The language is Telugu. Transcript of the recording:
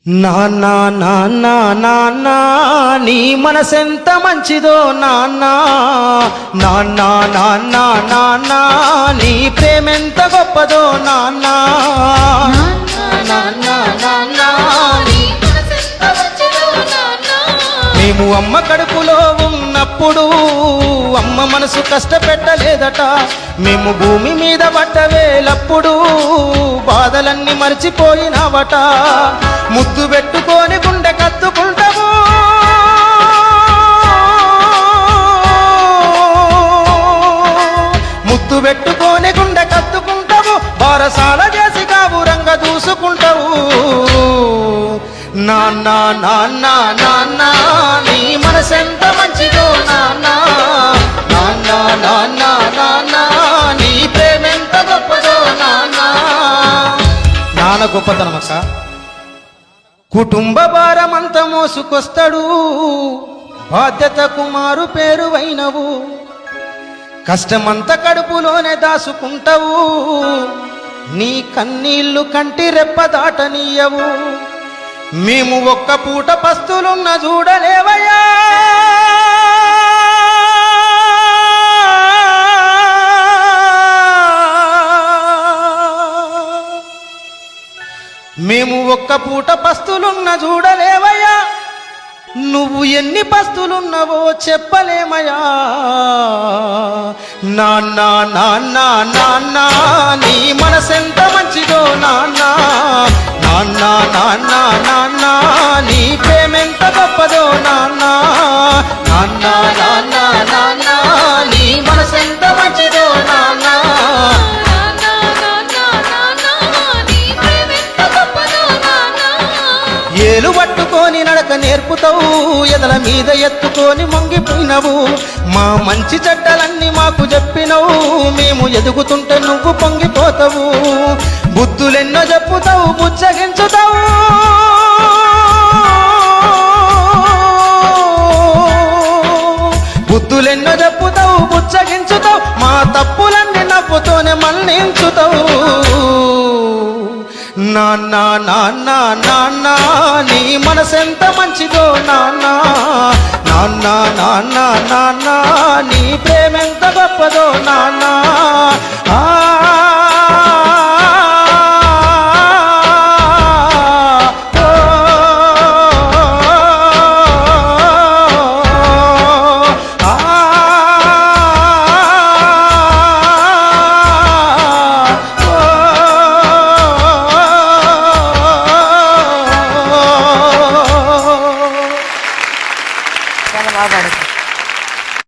నాన్న నాన్న నాన్న నీ మనసెంత మంచిదో నాన్న నాన్న నాన్న నాన్న నీ ప్రేమెంత గొప్పదో నాన్న నాన్న నాన్న నీ మనసెంత మంచిదో నాన్న మేము అమ్మ కడుపులో ఉన్నప్పుడు అమ్మ మనసు కష్టపెట్టలేదట మేము భూమి మీద పడ్డవేలప్పుడు బాధలన్నీ మర్చిపోయినావట ముద్దు పెట్టుకొని గుండె కత్తుకుంటావు ముద్దు పెట్టుకొని గుండె కత్తుకుంటావు బారసాల చేసి కావురంగ దూసుకుంటావు నాన్న నాన్న నాన్న నీ మనసెంత మంచిదో నాన్న నాన్న నాన్న నాన్న నీ ప్రేమెంత గొప్పదో నాన్న నాన్న గొప్పతనం అక్క కుటుంబ భారమంత మోసుకొస్తాడు బాధ్యతకు మారు పేరువైనవు కష్టమంత కడుపులోనే దాసుకుంటావు నీ కన్నీళ్లు కంటి రెప్ప దాటనీయవు మేము ఒక్క పూట పస్తులున్న చూడలేవయ్యా మేము ఒక్క పూట పస్తులున్న చూడలేవయ్యా నువ్వు ఎన్ని పస్తులున్నవో చెప్పలేమయ్యా నాన్న నాన్న నాన్న నీ మనసెంత మంచిదో నాన్న నాన్న నాన్న నాన్న నీ ప్రేమెంత గొప్పదో నాన్న నాన్న నాన్న నాన్న నీ మనసెంత మంచిదో నాన్న ఏలు పట్టుకొని నడక నేర్పుతావు ఎదల మీద ఎత్తుకొని మొంగిపోయినవు మా మంచి చెడ్డలన్నీ మాకు చెప్పినవు మేము ఎదుగుతుంటే నువ్వు పొంగిపోతావు బుద్ధులెన్నో చెప్పుతావు బుచ్చగించుతావు బుద్ధులెన్నో చెప్పుతావు బుచ్చగించుతావు మా తప్పులన్నీ నవ్వుతోనే మన్నించుతావు నాన్న నాన్న నాన్న నీ మనసెంత మంచిదో నాన్న నాన్న నాన్న నాన్న నీ ప్రేమెంత గొప్పదో నాన్న చాలా బాగా పాడుతుంది.